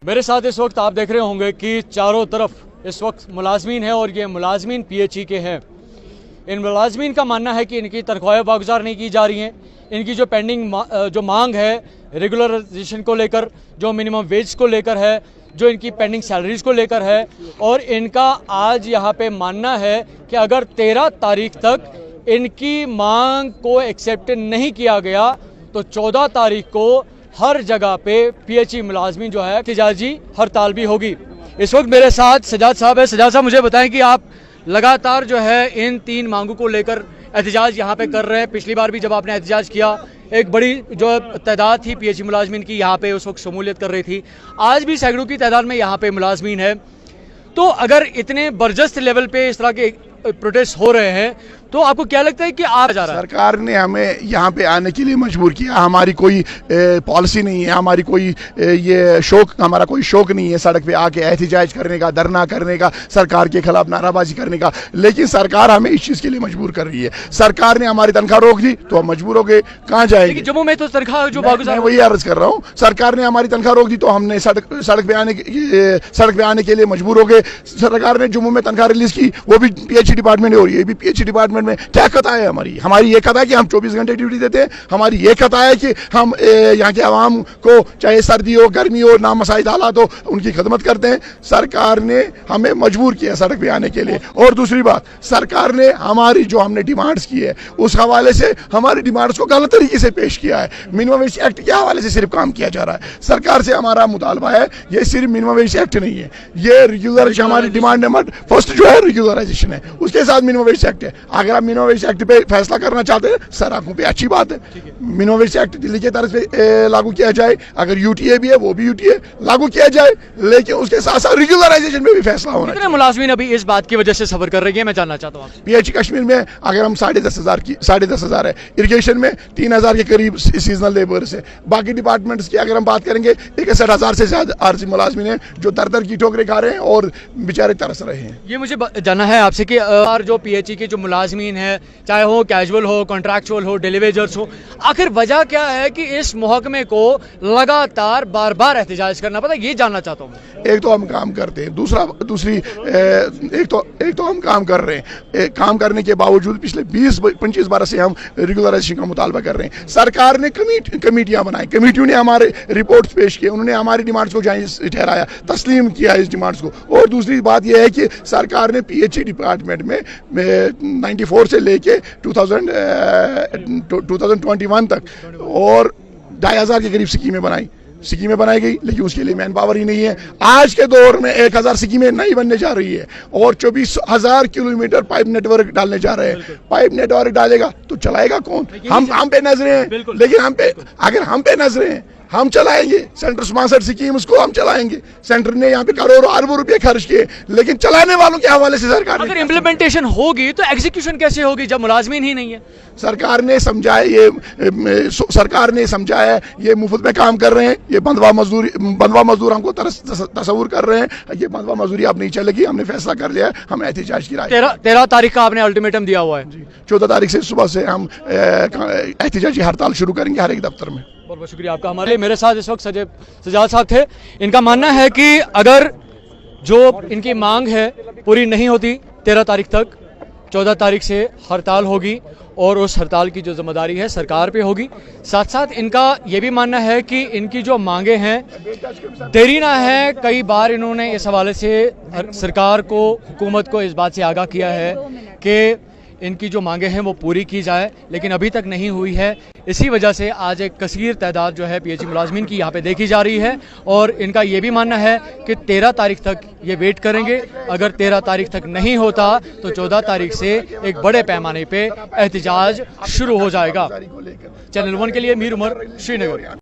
मेरे साथ इस वक्त आप देख रहे होंगे कि चारों तरफ इस वक्त मुलाजमीन हैं और ये मुलाजमीन PHE के हैं। इन मुलाजमीन का मानना है कि इनकी तनख्वाहें बागुजार नहीं की जा रही हैं। इनकी जो पेंडिंग जो मांग है रेगुलराइजेशन को लेकर, जो मिनिमम वेज को लेकर है, जो इनकी पेंडिंग सैलरीज को लेकर है, और इनका आज यहाँ पे मानना है कि अगर 13 तारीख तक इनकी मांग को एक्सेप्ट नहीं किया गया तो 14 तारीख को हर जगह पे PHE मुलाजमीन जो है एहतिजाजी हड़ताल भी होगी। इस वक्त मेरे साथ सजाद साहब है। सजाद साहब, मुझे बताएं कि आप लगातार जो है इन 3 मांगों को लेकर एहतिजाज यहाँ पे कर रहे हैं। पिछली बार भी जब आपने एहतिजाज किया एक बड़ी जो तादाद थी PHE मुलाजमीन की यहाँ पे उस वक्त शमूलियत कर रही थी। आज भी सैकड़ों की तादाद में यहाँ पे मुलाजमीन है। तो अगर इतने बर्जस्त लेवल पे इस तरह के प्रोटेस्ट हो रहे हैं तो आपको क्या लगता है कि आप जा रहा है? सरकार ने हमें यहाँ पे आने के लिए मजबूर किया। हमारी कोई पॉलिसी नहीं है, हमारी कोई हमारा कोई शौक नहीं है सड़क पे आके एहतिजाज करने का, धरना करने का, सरकार के खिलाफ नाराबाजी करने का। लेकिन सरकार हमें इस चीज़ के लिए मजबूर कर रही है। सरकार ने हमारी तनख्वाह रोक दी तो हम मजबूर हो गए, कहाँ जाएंगे? जम्मू में तो तनख्वाह जो बागुजार, वही अर्ज कर रहा हूँ, सरकार ने हमारी तनख्वाह रोक दी तो हमने सड़क पे आने के लिए मजबूर हो गए। सरकार ने जम्मू में तनख्वाह रिलीज की, वो भी PHE डिपार्टमेंट में हो रही है। PHE डिपार्टमेंट में क्या कथा है? हमारी ये कथा है कि हम 24 घंटे ड्यूटी देते हैं। हमारी ये कथा है कि हम यहाँ के आवाम को चाहे सर्दी हो, गर्मी हो, नामसाइद हालात हो, उनकी खिदमत करते हैं। सरकार ने हमें मजबूर किया सड़क पे आने के लिए। और दूसरी बात, सरकार ने हमारी जो हमने डिमांड्स की है उस हवाले से हमारी डिमांड्स को गलत तरीके से पेश किया है। मिनिमम वेज एक्ट के हवाले से सिर्फ काम किया जा रहा है। सरकार से हमारा मुतालबा है, ये सिर्फ मिनिमम वेज एक्ट नहीं है, ये रेगुलराइजेशन, हमारी डिमांड नंबर फर्स्ट जो है रेगुलराइजेशन है, उसके साथ मिनिमम वेज एक्ट है। अगर आप मिनिमम वेज एक्ट पे फैसला करना चाहते हैं, सर आंखों पे अच्छी बात है। मिनिमम वेज एक्ट दिल्ली की तरफ से लागू किया जाए, अगर UTA भी है वो भी UTA लागू किया जाए, लेकिन उसके साथ साथ रेगुलराइजेशन में भी फैसला होना चाहिए। मुलाजमीन अभी इस बात की वजह से सफर कर रही है, मैं जानना चाहता हूँ। PHE कश्मीर में अगर हम 10,500 है, इरिगेशन में 3,000 के करीब सीजनल लेबर्स है। बाकी डिपार्टमेंट्स की अगर हम बात करेंगे 61,000 से ज्यादा आरजी मुलाजमीन है जो दर की ठोकरें खा रहे हैं और बेचारे तरस रहे हैं। ये मुझे जानना है आपसे कि जो PHE के जो मुलाजमीन है, चाहे हो कैजुअल हो, कॉन्ट्रैक्चुअल हो, डेलीवेजर्स हो, आखिर वजह क्या है कि इस महकमे को लगातार बार बार एहतिजाज करना पड़ता है? ये जानना चाहता हूँ। एक तो हम काम करते हैं, एक तो हम काम कर रहे हैं। काम करने के बावजूद पिछले 20-25 बरस से हम रेगुलराइजेशन का मुतालबा कर रहे हैं। सरकार ने कमेटियां बनाई, कमेटियों ने हमारे रिपोर्ट्स पेश किए, उन्होंने हमारी डिमांड्स को जायज़ ठहराया, तस्लीम किया इस डिमांड्स को। और दूसरी बात यह है कि सरकार ने PHE डिपार्टमेंट में 94 से लेके 2021 तक और 2,500 के करीब स्कीमें बनाई गई, लेकिन उसके लिए मैन पावर ही नहीं है। आज के दौर में 1,000 स्कीमें नहीं बनने जा रही है और 24,000 किलोमीटर पाइप नेटवर्क डालने जा रहे हैं। पाइप नेटवर्क डालेगा तो चलाएगा कौन? हम पे नजरें हैं, लेकिन अगर हम पे नजरें हैं हम चलाएंगे। सेंटर स्पॉन्सर्ड स्कीम्स को हम चलाएंगे। सेंटर ने यहाँ पे करोड़ों अरबों रुपए खर्च किए, लेकिन चलाने वालों के हवाले से सरकार अगर इम्प्लीमेंटेशन होगी तो एग्जीक्यूशन कैसे होगी जब मुलाजमीन ही नहीं है? सरकार ने समझाया ये मुफ्त में काम कर रहे हैं, ये बंधवा मजदूर हमको तस्वुर कर रहे हैं, ये बंधवा मजदूरी अब नहीं चलेगी। हमने फैसला कर लिया है, हम एहतिजाज की राय 13 तारीख का आपने अल्टीमेटम दिया हुआ है। 14 तारीख से सुबह से हम एहतिजाजी हड़ताल शुरू करेंगे हर एक दफ्तर में। बहुत बहुत शुक्रिया आपका। मेरे साथ इस वक्त सजाद साहब थे। इनका मानना है कि अगर जो इनकी मांग है पूरी नहीं होती 13 तारीख तक, 14 तारीख से हड़ताल होगी और उस हड़ताल की जो जिम्मेदारी है सरकार पे होगी। साथ साथ इनका ये भी मानना है कि इनकी जो मांगे हैं देरी ना है। कई बार इन्होंने इस हवाले से सरकार को, हुकूमत को इस बात से आगाह किया है कि इनकी जो मांगे हैं वो पूरी की जाए, लेकिन अभी तक नहीं हुई है। इसी वजह से आज एक कसीर तादाद जो है PHE मुलाजमीन की यहाँ पे देखी जा रही है और इनका ये भी मानना है कि 13 तारीख तक ये वेट करेंगे। अगर 13 तारीख तक नहीं होता तो 14 तारीख से एक बड़े पैमाने पे एहतिजाज शुरू हो जाएगा। चैनल 1 के लिए Mir Umar, Srinagar.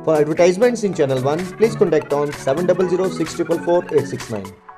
For advertisements in Channel 1, please contact on 7006444869.